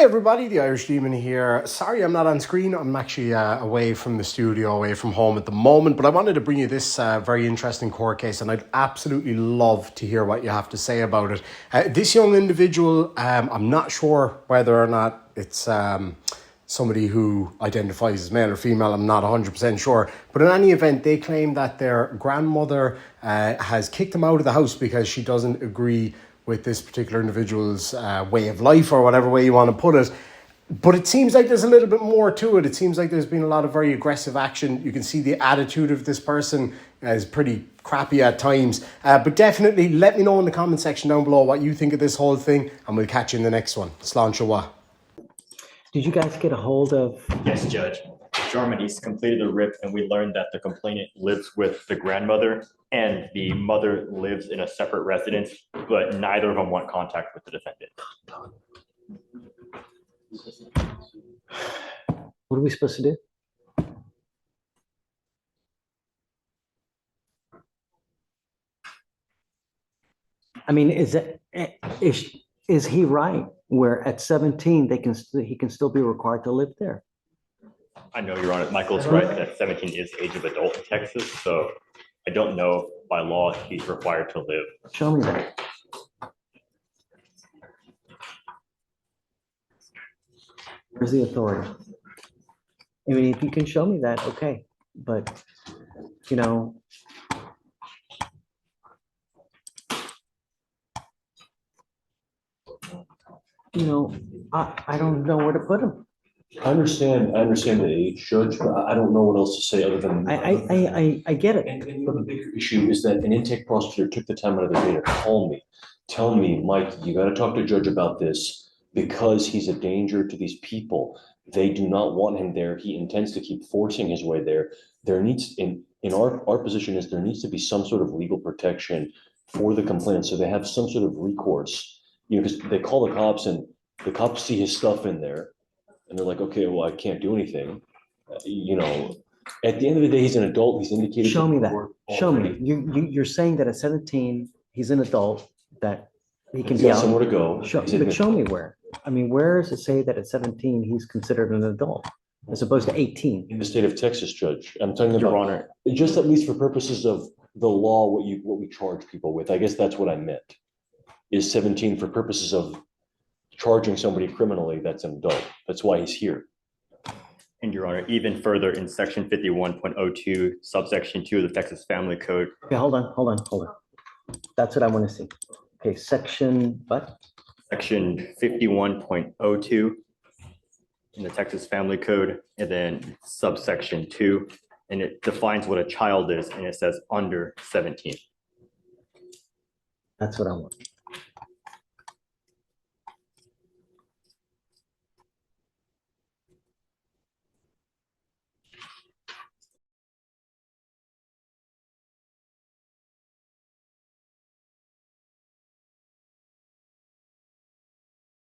everybody, the Irish Demon here. Sorry I'm not on screen. I'm actually away from the studio, away from home at the moment, but I wanted to bring you this very interesting court case, and I'd absolutely love to hear what you have to say about it. This young individual, I'm not sure whether or not it's somebody who identifies as male or female. I'm not 100% sure. But in any event, they claim that their grandmother has kicked them out of the house because she doesn't agree with this particular individual's way of life, or whatever way you want to put it. But it seems like there's a little bit more to it. It seems like there's been a lot of very aggressive action. You can see the attitude of this person is pretty crappy at times. But definitely let me know in the comment section down below what you think of this whole thing, and we'll catch you in the next one. Slán Siomhá. Did you guys get a hold of? Yes, Judge. Jarmani's completed the RIP, and we learned that the complainant lives with the grandmother and the mother lives in a separate residence, but neither of them want contact with the defendant. What are we supposed to do? I mean, is he right where at 17 he can still be required to live there? I know, Your Honor, Michael's right that 17 is the age of adult in Texas, so I don't know if by law he's required to live. Show me that. Where's the authority? I mean, if you can show me that, okay. But, you know, I don't know where to put him. I understand the age, Judge, but I don't know what else to say other than. I get it. And the bigger issue is that an intake prosecutor took the time out of their day to call me, tell me, Mike, you got to talk to Judge about this because he's a danger to these people. They do not want him there. He intends to keep forcing his way there. There needs, in our position is there needs to be some sort of legal protection for the complainant, so they have some sort of recourse. You know, because they call the cops and the cops see his stuff in there. And they're like, okay, well, I can't do anything. You know, at the end of the day, he's an adult. He's indicated. Show me that. Show me. You're saying that at 17, he's an adult, that he can be out. Somewhere to go. But show me where. I mean, where does it say that at 17 he's considered an adult as opposed to 18? In the state of Texas, Judge. I'm talking about, Your Honor, just at least for purposes of the law, what we charge people with. I guess that's what I meant. Is 17 for purposes of charging somebody criminally that's an adult. That's why he's here. and Your Honor, even further in section 51.02, subsection 2 of the Texas Family Code. Okay, hold on. That's what I want to see. Okay, section what? Section 51.02 in the Texas Family Code, and then subsection 2, and it defines what a child is, and it says under 17. That's what I want.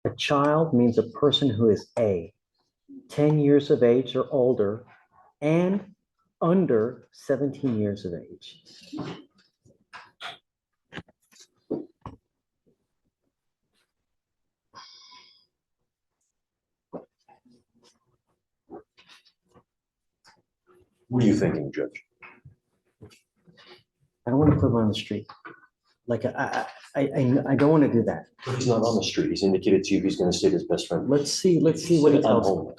A child means a person who is 10 years of age or older and under 17 years of age. What are you thinking, Judge? I don't want to put him on the street. Like I don't want to do that. He's not on the street. He's indicated to you he's going to stay with his best friend. Let's see what he tells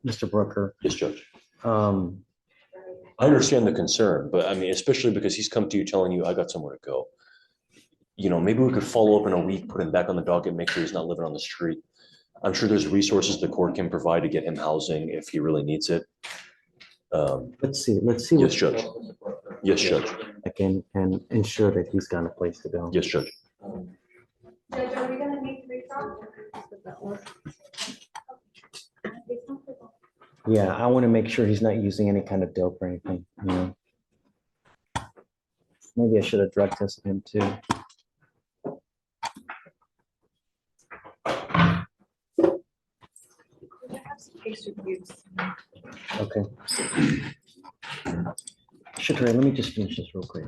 Mr. Brooker. Yes, Judge. I I understand the concern, but I mean, especially because he's come to you telling you, I got somewhere to go. You know, maybe we could follow up in a week, put him back on the docket, make sure he's not living on the street. I'm sure there's resources the court can provide to get him housing if he really needs it. Let's see. Yes, Judge. Yes, Judge. I can ensure that he's got a place to go. Yes, Judge. Judge, are we gonna need to resolve? Yeah, I want to make sure he's not using any kind of dope or anything, you know. Maybe I should have drug tested him too. We have some case reviews. Okay. Shatria, let me just finish this real quick.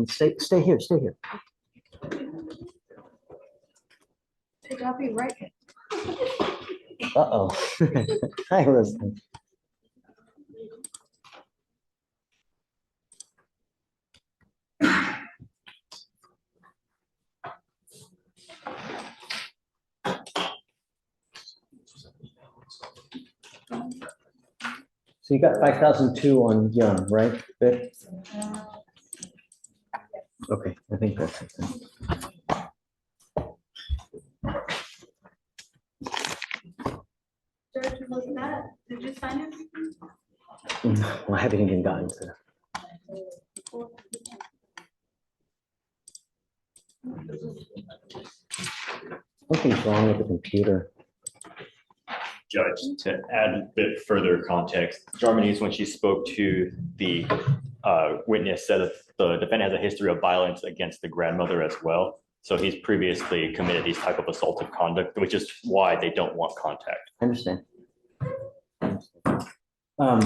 Stay here. I'll be right. Uh-oh. Hi, Roseanne. So you got 5,002 on Young, right? Vic? Okay, I think that's it then. George, was that, did you sign everything? Well, I haven't even gotten to that. Something's wrong with the computer. Judge, to add a bit further context, Jarmanice, when she spoke to the witness, said that the defendant has a history of violence against the grandmother as well. So he's previously committed these type of assaultive conduct, which is why they don't want contact. I understand.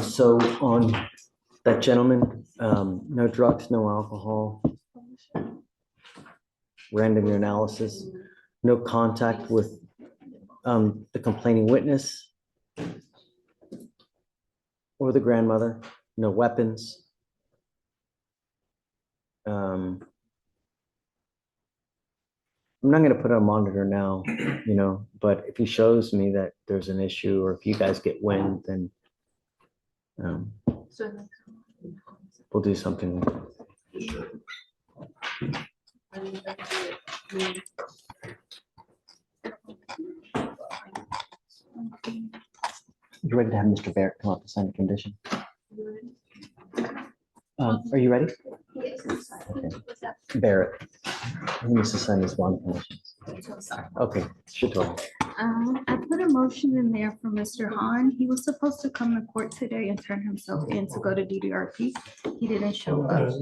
So on that gentleman, no drugs, no alcohol, random urinalysis, no contact with the complaining witness or the grandmother, no weapons. I'm not going to put it on monitor now, but if he shows me that there's an issue, or if you guys get wind, then we'll do something. You ready to have Mr. Barrett come up and sign the condition? Are you ready? Barrett. He needs to sign his bond conditions. Okay, sure. I put a motion in there for Mr. Hahn. He was supposed to come to court today and turn himself in to go to DDRP. He didn't show up.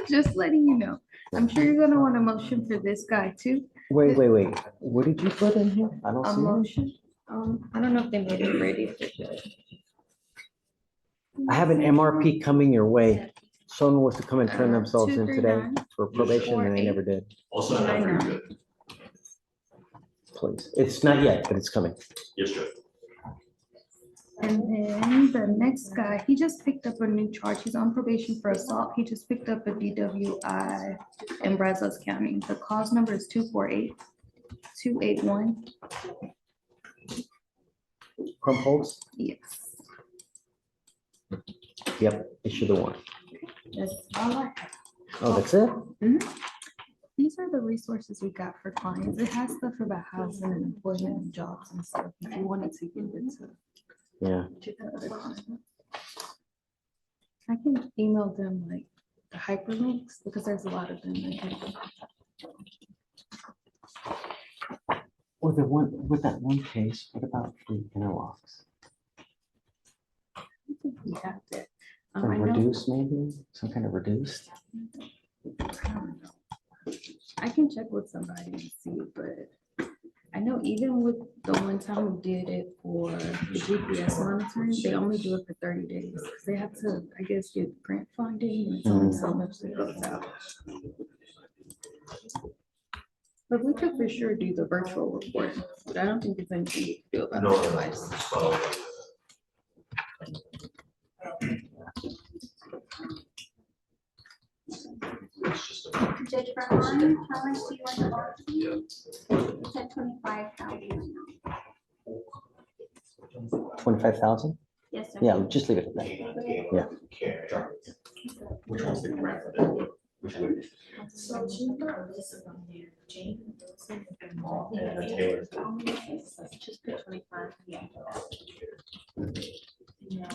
Just letting you know. I'm sure you're gonna want a motion for this guy too. Wait. What did you put in here? I don't A see it. motion. I don't know if they made it ready. I have an MRP coming your way. Someone was to come and turn themselves in today 239. for probation and they never did. Also, I know. Please. It's not yet, but it's coming. Yes, Judge. And then the next guy, he just picked up a new charge. He's on probation for assault. He just picked up a DWI in Brazos County. The cause number is 248-281. Crumpholz? Yes, Yep, issue the warrant. that's all I have. Oh, that's it? These are the resources we got for clients. It has stuff about housing and employment and jobs and stuff. If you wanted to give it Yeah. to the other clients. I can email them like the hyperlinks because there's a lot of them. Or the one, with that one case, what about the interlocks? I think we have that. I Or know- reduced maybe, some kind of reduced? I can check with somebody and see, but I know even with the one time we did it for the GPS monitoring, they only do it for 30 days. 'Cause they have to, I guess, get grant funding and it's only so much that goes out. But we could for sure do the virtual report, but I don't think there's anything you can do about the device. Judge Berhan, how much do you want the bond? It's at 25,000. 25,000? Yes, sir. Yeah, just leave it at that. Yeah. Which one's the grandmother? Which one? And the Taylor. Just put 25. Yeah. Yeah.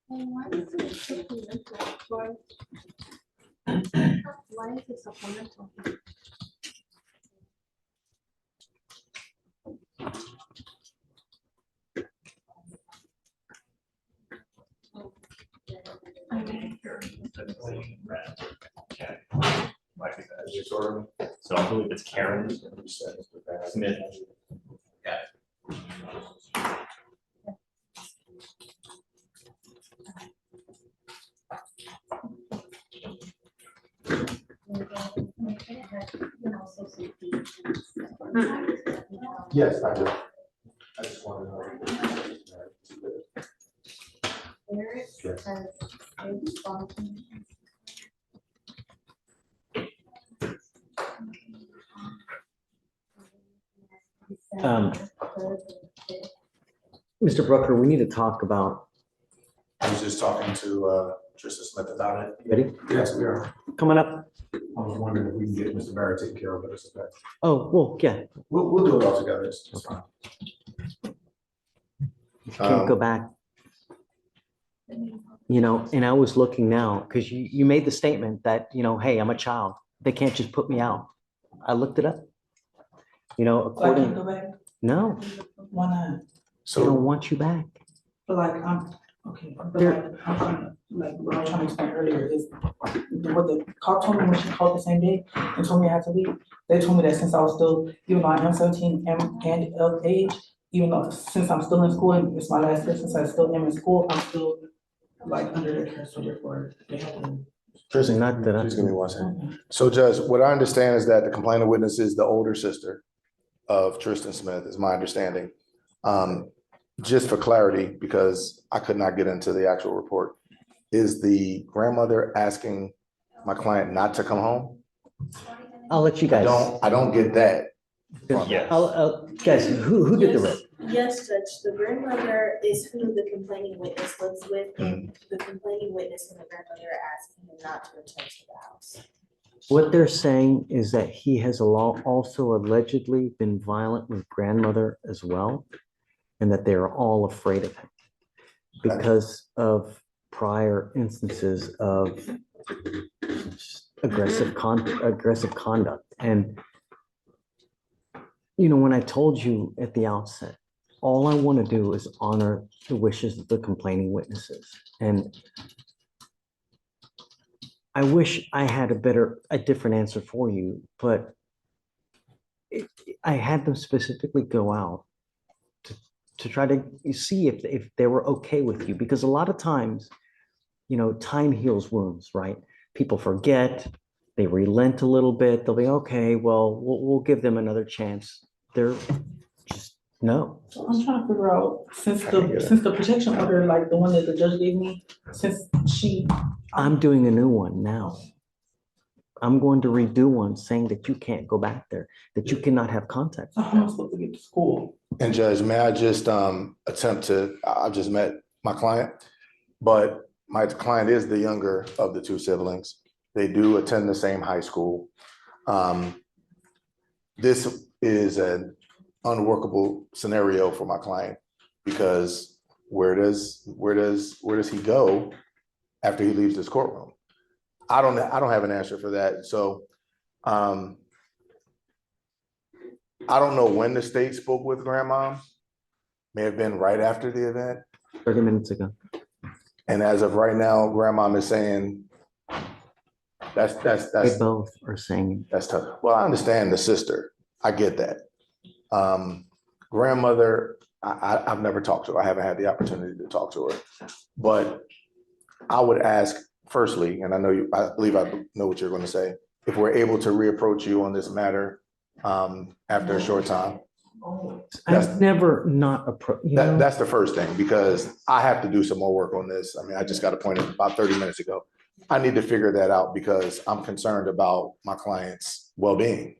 Why is it supplemental? Why is it supplemental? story. So I believe it's Karen Smith. Yes, I do. I just want to know. Yes. Mr. Brooker, we need to talk about, I was just talking to Tristan Smith about it. ready? Yes, we are. Coming up. I was wondering if we can get Mr. Barrett taken care of, but it's okay. Oh, well, yeah, We'll do it all together. It's fine. you can't go back. You know, and I was looking now, because you made the statement that, you know, hey, I'm a child. They can't just put me out. I looked it up. You know, So I can't according, go back? no, Why not? they don't So, want you back. But like, okay, but There- like, I'm trying to, like, what I was trying to explain earlier is what the cop told me when she called the same day and told me I had to leave. They told me that since I was still, even though I am 17 and of age, even though since I'm still in school and it's my last year, since I still am in school, I'm still like under their care, so therefore they have to. Tristan, Not that I- just give me one second. So Judge, what I understand is that the complaining witness is the older sister of Tristan Smith, is my understanding. Just for clarity, because I could not get into the actual report, is the grandmother asking my client not to come home? I'll let you I guys. don't get that. Yes. Guys, who did the rip? Yes, Judge, the grandmother is who the complaining witness lives with, and the complaining witness and the grandmother are asking him not to return to the house. What they're saying is that he has also allegedly been violent with grandmother as well, and that they're all afraid of him because of prior instances of aggressive conduct. And, you know, when I told you at the outset, all I want to do is honor the wishes of the complaining witnesses. And I wish I had a different answer for you, but I had them specifically go out to try to see if they were okay with you, because a lot of times, you know, time heals wounds, right? People forget, they relent a little bit, they'll be, okay, well, we'll give them another chance. They're just, no. So I'm trying to figure out, since the protection order, like the one that the judge gave me, since she. I'm doing a new one now. I'm going to redo one saying that you can't go back there, that you cannot have contact. So how am I supposed to get to school? And Judge, may I just I just met my client, but my client is the younger of the two siblings. They do attend the same high school. This is an unworkable scenario for my client, because where does he go after he leaves this courtroom? I don't have an answer for that. So I don't know when the state spoke with grandma. May have been right after the event. 30 minutes ago. And as of right now, grandma is saying that's They both are saying. that's tough. Well, I understand the sister. I get that. Grandmother, I've never talked to her. I haven't had the opportunity to talk to her. But I would ask, firstly, and I believe I know what you're going to say, if we're able to reapproach you on this matter after a short time. I've never not approached, you know. That's the first thing, because I have to do some more work on this. I mean, I just got appointed about 30 minutes ago. I need to figure that out because I'm concerned about my client's well-being.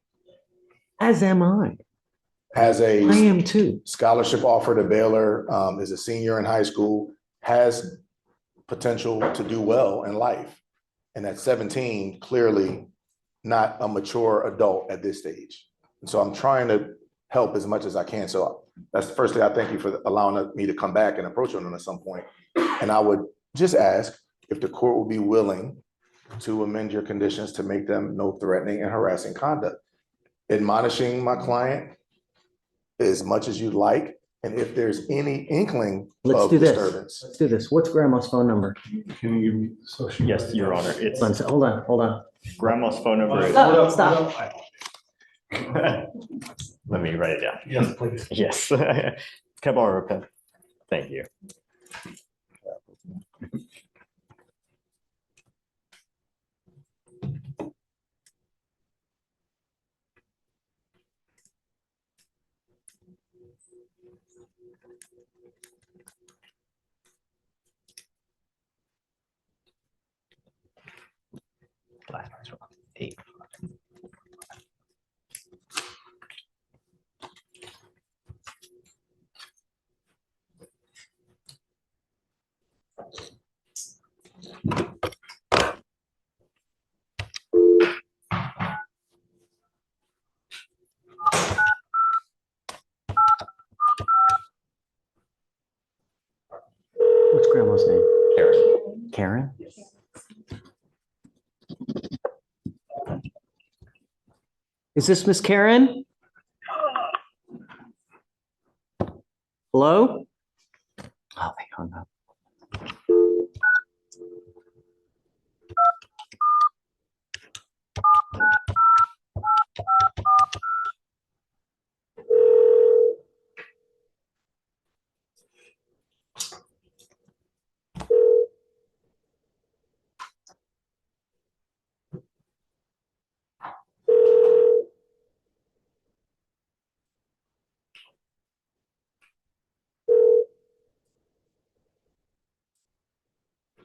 As am I. Has I a am too. scholarship offer to Baylor, is a senior in high school, has potential to do well in life. And at 17, clearly not a mature adult at this stage. And so I'm trying to help as much as I can. So that's the first thing. I thank you for allowing me to come back and approach them at some point. And I would just ask if the court would be willing to amend your conditions to make them no threatening and harassing conduct. Admonishing my client as much as you'd like, And if there's any inkling Let's of do this. disturbance, Let's do this. What's grandma's phone number? Can you give me social? Yes, Your Honor, it's Hold on. grandma's phone number. is- Stop. Let me write it down. Yes, please. Yes. Can I borrow a pen? Thank you. Eight. What's grandma's name? Karen. Karen? Is this Miss Karen? Hello? Oh, they hung up.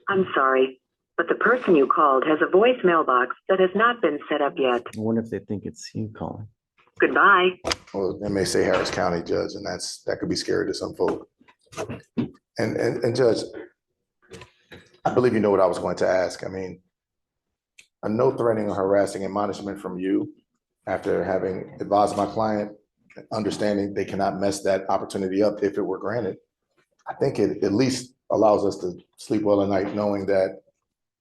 I'm sorry, but the person you called has a voicemail box that has not been set up yet. I wonder if they think it's you calling. Goodbye. well, they may say Harris County judge, and that could be scary to some folk. And Judge, I believe you know what I was going to ask. I mean, a no threatening or harassing admonishment from you after having advised my client, understanding they cannot mess that opportunity up if it were granted. I think it at least allows us to sleep well at night knowing that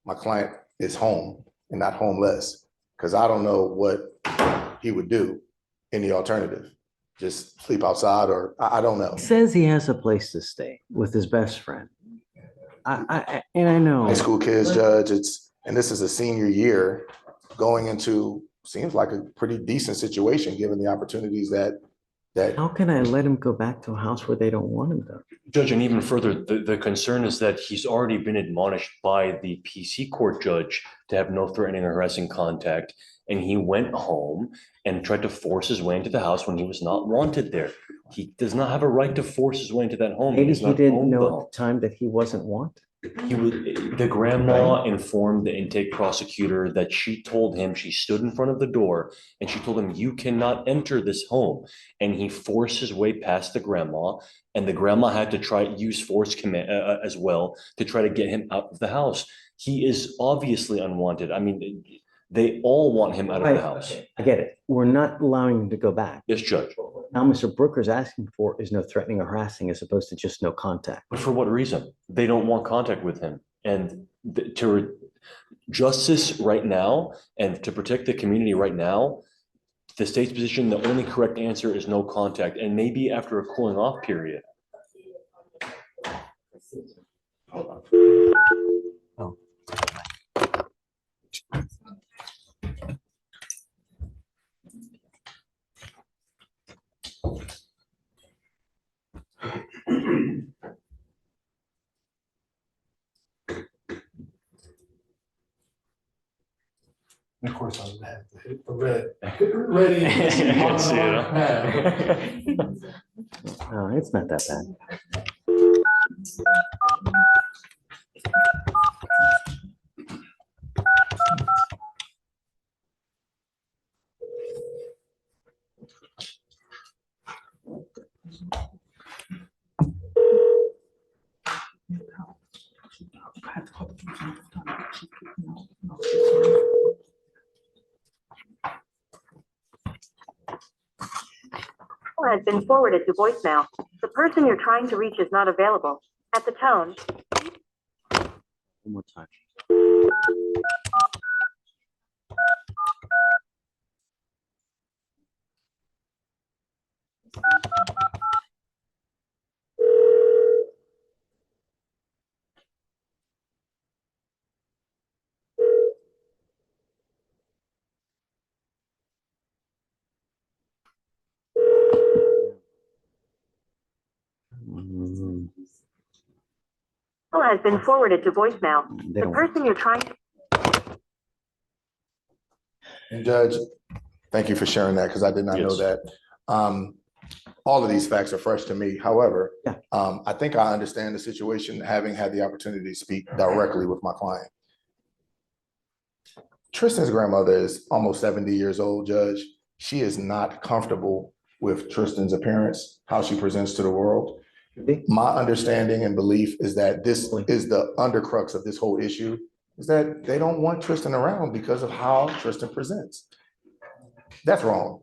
my client is home and not homeless, because I don't know what he would do in the alternative. Just sleep outside, or I don't know. He says he has a place to stay with his best friend. I know. High school kids, Judge, and this is a senior year going into, seems like a pretty decent situation, given the opportunities that How can I let him go back to a house where they don't want him though? Judge, and even further, the concern is that he's already been admonished by the PC court judge to have no threatening or harassing contact. And he went home and tried to force his way into the house when he was not wanted there. He does not have a right to force his way into that home. Maybe does he not didn't own the know home. at the time that he wasn't wanted. The grandma informed the intake prosecutor that she told him, she stood in front of the door and she told him, you cannot enter this home. And he forced his way past the grandma, and the grandma had to try use force command as well to try to get him out of the house. He is obviously unwanted. I mean, they all want him out of the house. I get it. We're not allowing him to go back. Yes, Judge. Now, Mr. Brooker's asking for is no threatening or harassing as opposed to just no contact. But for what reason? They don't want contact with him. And justice right now, and to protect the community right now, the state's position, the only correct answer is no contact, and maybe after a cooling off period. And of course, I would have to hit the red, ready. Can't see it, No, it's not that bad. Has been forwarded to voicemail. The person you're trying to reach is not available. At the tone. One more time. Call has been forwarded to voicemail. They The don't. person you're trying to And Judge, thank you for sharing that because I did not know Yes. that. All of these facts are fresh to me. However, Yeah. I think I understand the situation, having had the opportunity to speak directly with my client. Tristan's grandmother is almost 70 years old, Judge. She is not comfortable with Tristan's appearance, how she presents to the world. My understanding and belief is that this is the undercrux of this whole issue, is that they don't want Tristan around because of how Tristan presents. That's wrong.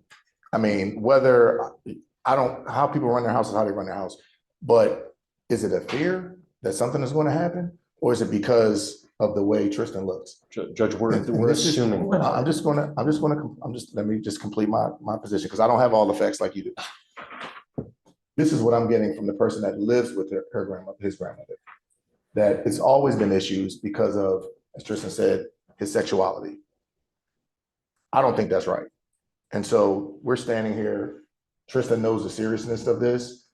I mean, how people run their house is how they run their house. But is it a fear that something is going to happen? Or is it because of the way Tristan looks? Judge, we're This is- assuming. let me just complete my position because I don't have all the facts like you do. This is what I'm getting from the person that lives with her grandmother, his grandmother, that it's always been issues because of, as Tristan said, his sexuality. I don't think that's right. And so we're standing here, Tristan knows the seriousness of this,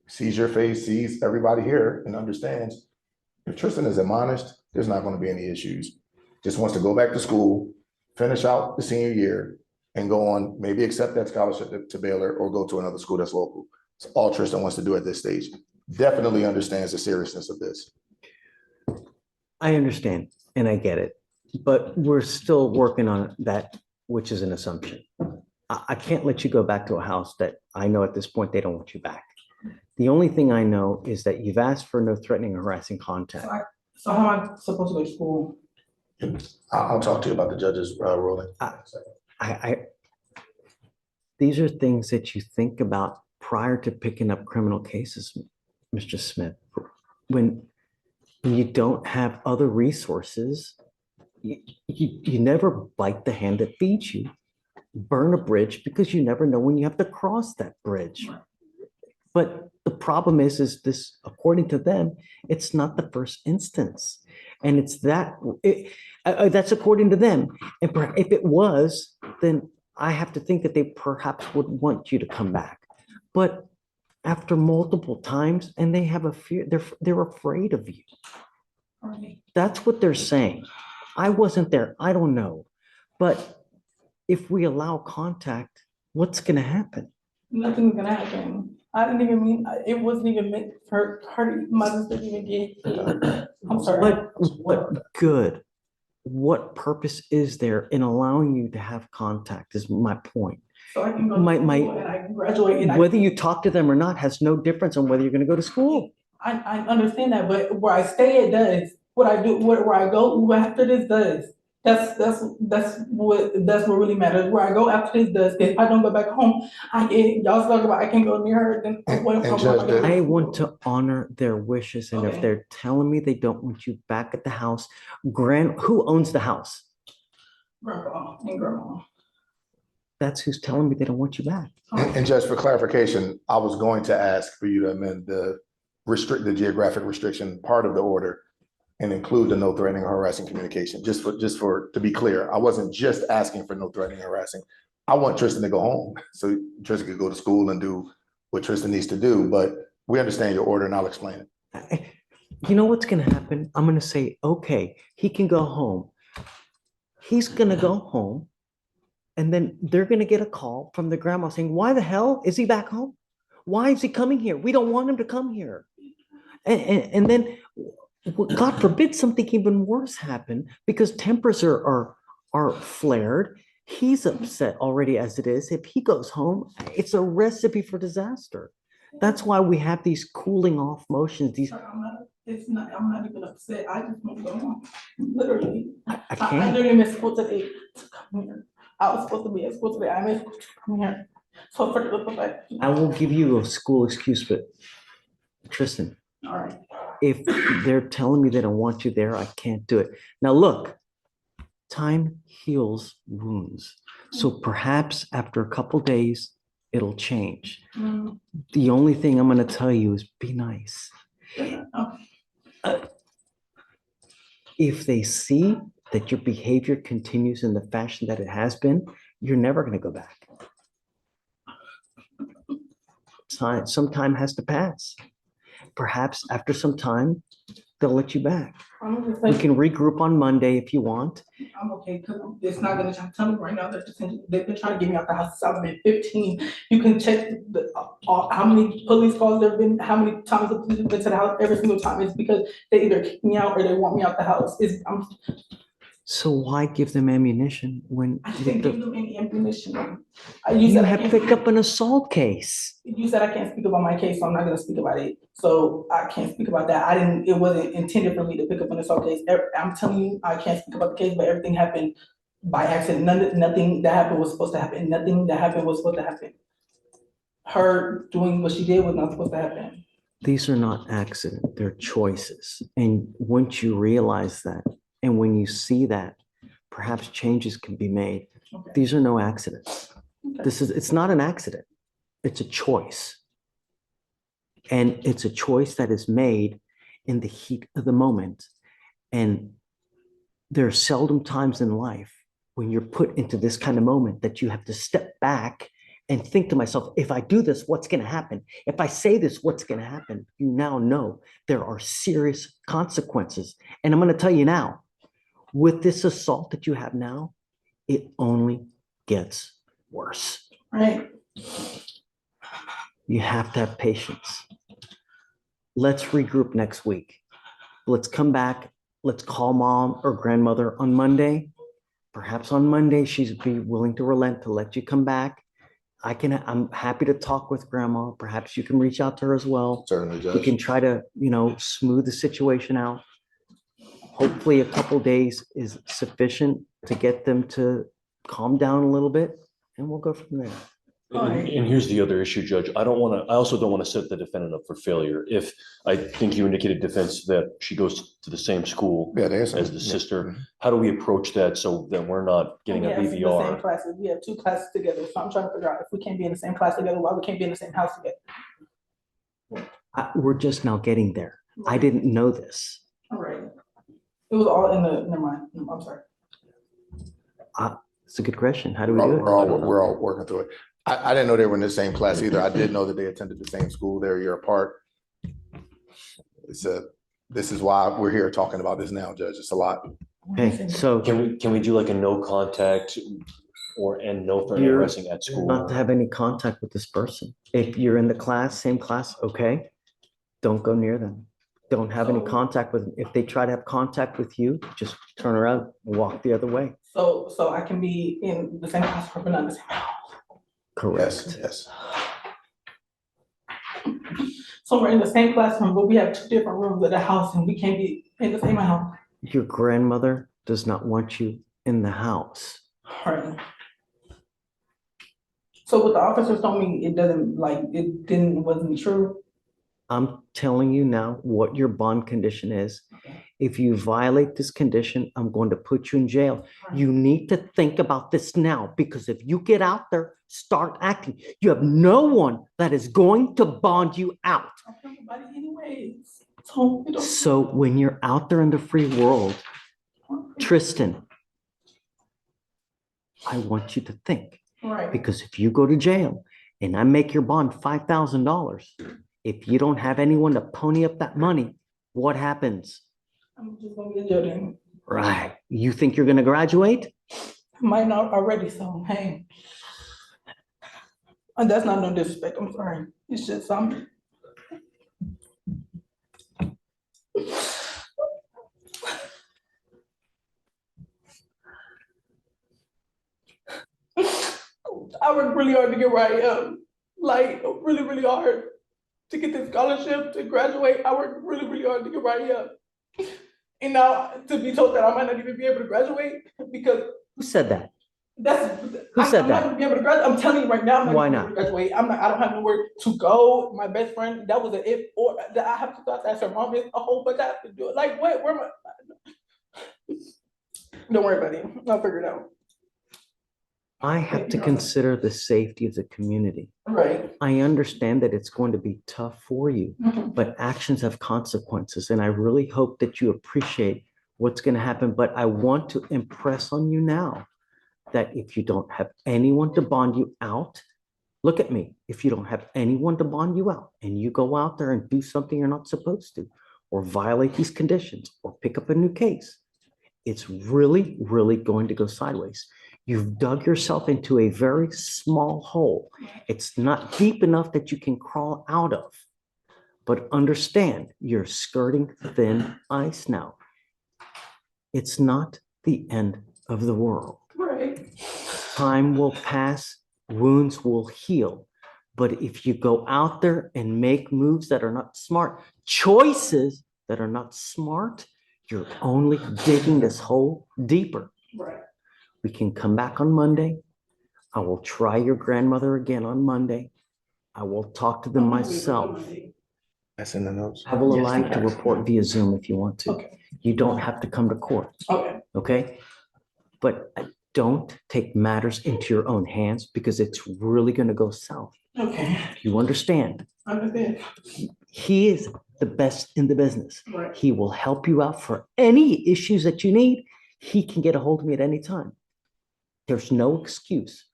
sees your face, sees everybody here and understands if Tristan is admonished, there's not going to be any issues. Just wants to go back to school, finish out the senior year and go on, maybe accept that scholarship to Baylor or go to another school that's local. It's all Tristan wants to do at this stage. Definitely understands the seriousness of this. I understand and I get it, but we're still working on that, which is an assumption. I can't let you go back to a house that I know at this point they don't want you back. The only thing I know is that you've asked for no threatening or harassing contact. So how am I supposed to go to school? I'll talk to you about the judge's ruling. These are things that you think about prior to picking up criminal cases, Mr. Smith. When you don't have other resources, you never bite the hand that feeds you. Burn a bridge because you never know when you have to cross that bridge. But the problem is this, according to them, it's not the first instance. And it's that's according to them. And if it was, then I have to think that they perhaps would want you to come back. But after multiple times, and they have a fear, they're afraid of you. That's what they're saying. I wasn't there. I don't know. But if we allow contact, what's going to happen? Nothing's gonna happen. I didn't even mean, it wasn't even meant for her, my sister to even get. I'm sorry. What good? What purpose is there in allowing you to have contact is my point. So I can go My- to school and I can graduate and Whether you talk to them or not has no difference on whether you're going to go to school. I understand that, but where I stay, it does. What I do, where I go after this does. That's what really matters. Where I go after this does. If I don't go back home, y'all talk about I can't go near her, then what? And Judge, I want to honor their wishes, and if Okay. they're telling me they don't want you back at the house, who owns the house? Grandpa and grandma. That's who's telling me they don't want you back. And just for clarification, I was going to ask for you to amend the geographic restriction part of the order and include the no threatening or harassing communication, to be clear. I wasn't just asking for no threatening or harassing. I want Tristan to go home so Tristan could go to school and do what Tristan needs to do, but we understand your order and I'll explain it. You know what's going to happen? I'm going to say, okay, he can go home. He's going to go home. And then they're going to get a call from the grandma saying, why the hell is he back home? Why is he coming here? We don't want him to come here. And then, God forbid, something even worse happen because tempers are flared. He's upset already as it is. If he goes home, it's a recipe for disaster. That's why we have these cooling off motions. I'm not even upset. I just want to go home. Literally. I I can't. literally missed school today to come here. I was supposed to be at school today. I missed school to come here. So for the I will give you a school excuse, but Tristan, all right. if they're telling me they don't want you there, I can't do it. Now, look, time heals wounds. So perhaps after a couple days, it'll change. Mm, The only thing I'm going to tell you is be nice. okay. If they see that your behavior continues in the fashion that it has been, you're never going to go back. Some time has to pass. perhaps after some time, they'll let you back. I'm just We like, can regroup on Monday if you want. I'm okay, because it's not gonna tell me right now, they've been trying to get me out the house since I've been 15. You can check how many police calls there've been, how many times the police have been to the house, every single time. It's because they either kick me out or they want me out the house. So why give them ammunition when I didn't give them any ammunition. You you said I have can't picked speak- up an assault case? You said I can't speak about my case, so I'm not gonna speak about it. So I can't speak about that. It wasn't intended for me to pick up an assault case. I'm telling you, I can't speak about the case, but everything happened by accident. Nothing that happened was supposed to happen. Nothing that happened was supposed to happen. Her doing what she did was not supposed to happen. These are not accidents, they're choices. And once you realize that, and when you see that, perhaps changes can be made. Okay. These are no accidents. Okay. It's not an accident. It's a choice. And it's a choice that is made in the heat of the moment. And there are seldom times in life when you're put into this kind of moment that you have to step back and think to myself, if I do this, what's going to happen? If I say this, what's going to happen? You now know there are serious consequences. And I'm going to tell you now, with this assault that you have now, it only gets worse. Right. You have to have patience. Let's regroup next week. Let's come back. Let's call mom or grandmother on Monday. Perhaps on Monday, she'd be willing to relent to let you come back. I'm happy to talk with grandma. Perhaps you can reach out to her as well. Certainly, We can Judge. try to, smooth the situation out. Hopefully a couple days is sufficient to get them to calm down a little bit, and we'll go from there. And here's the other issue, Judge. I also don't want to set the defendant up for failure. If I think you indicated defense that she goes to the same school Yeah, there's. as the sister, how do we approach that so that we're not getting a We have the same BVR? classes. We have 2 classes together. So I'm trying to figure out if we can't be in the same class together, why we can't be in the same house together. We're just now getting there. I didn't know this. All right. It was all in never mind. I'm sorry. It's a good question. How do we We're do it? we're all working through it. I didn't know they were in the same class either. I did know that they attended the same school. They're a year apart. This is why we're here talking about this now, Judge. It's a lot. Okay, so Can we do like a no contact and no further You're harassing at school? not to have any contact with this person. If you're in the class, same class, okay, don't go near them. Don't have any contact with them. If they try to have contact with you, just turn around and walk the other way. So I can be in the same class, but not in the same house. Correct. Yes. So we're in the same classroom, but we have 2 different rooms of the house and we can't be in the same house. Your grandmother does not want you in the house. Right. So what the officers told me, wasn't true. I'm telling you now what your bond condition is. If you violate this condition, I'm going to put you in jail. You need to think about this now, because if you get out there, start acting, you have no one that is going to bond you out. Everybody anyways. So when you're out there in the free world, Tristan, I want you to think, Right. because if you go to jail and I make your bond $5,000, if you don't have anyone to pony up that money, what happens? I'm just gonna be in jail then. Right. You think you're going to graduate? Might not already, so hey. And that's not no disrespect, I'm sorry. It's just something. I worked really hard to get where I am. Like, really, really hard to get this scholarship, to graduate. I worked really, really hard to get where I am. And now to be told that I might not even be able to graduate because Who said that? I'm said not that? gonna be able to graduate. I'm telling you right now, I'm not Why gonna be able not? to graduate. I don't have nowhere to go. My best friend, that was an if, or that I have to go to ask her mom. It's a whole bunch I have to do. Like, where am I? Don't worry about it. I'll figure it out. I have to consider the safety of the community. Right. I understand that it's going to be tough for you, Mhm. but actions have consequences. And I really hope that you appreciate what's going to happen. But I want to impress on you now that if you don't have anyone to bond you out, Look at me. If you don't have anyone to bond you out and you go out there and do something you're not supposed to, or violate these conditions, or pick up a new case, it's really, really going to go sideways. You've dug yourself into a very small hole. It's not deep enough that you can crawl out of. But understand, you're skirting thin ice now. It's not the end of the world. Right. Time will pass, wounds will heal. But if you go out there and make moves that are not smart, choices that are not smart, you're only digging this hole deeper. Right. We can come back on Monday. I will try your grandmother again on Monday. I will talk to them myself. That's in the notes. I will Yes, allow you to yes. report via Zoom if you want to. Okay. You don't have to come to court, Okay. okay? But don't take matters into your own hands because it's really going to go south. Okay. You understand? Understand. He is the best in the business. Right. He will help you out for any issues that you need. He can get a hold of me at any time. There's no excuse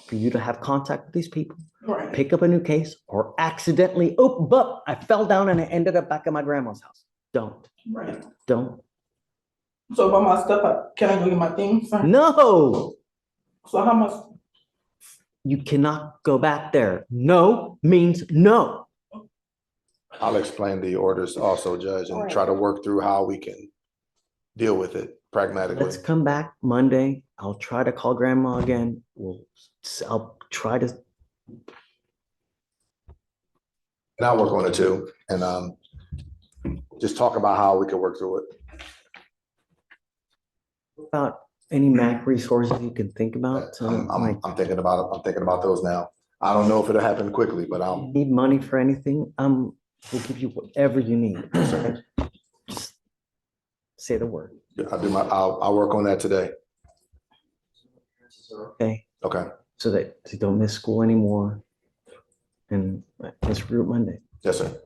for you to have contact with these people, Right. pick up a new case, or accidentally, oh, but I fell down and I ended up back at my grandma's house. Don't. Right. Don't. So if I'm my stuff up, can I go get my things? No, So how much? you cannot go back there. No means no. I'll explain the orders also, Judge, and try to work through how we can deal with it pragmatically. Let's come back Monday. I'll try to call grandma again. I'll try to. And I'll work on it too, and just talk about how we can work through it. About any MAC resources you can think about. I'm thinking about it. I'm thinking about those now. I don't know if it'll happen quickly, but Need money for anything? We'll give you whatever you need. Okay? Just say the word. I'll work on that today. Okay, Okay. so that you don't miss school anymore. And let's root Monday. Yes, sir.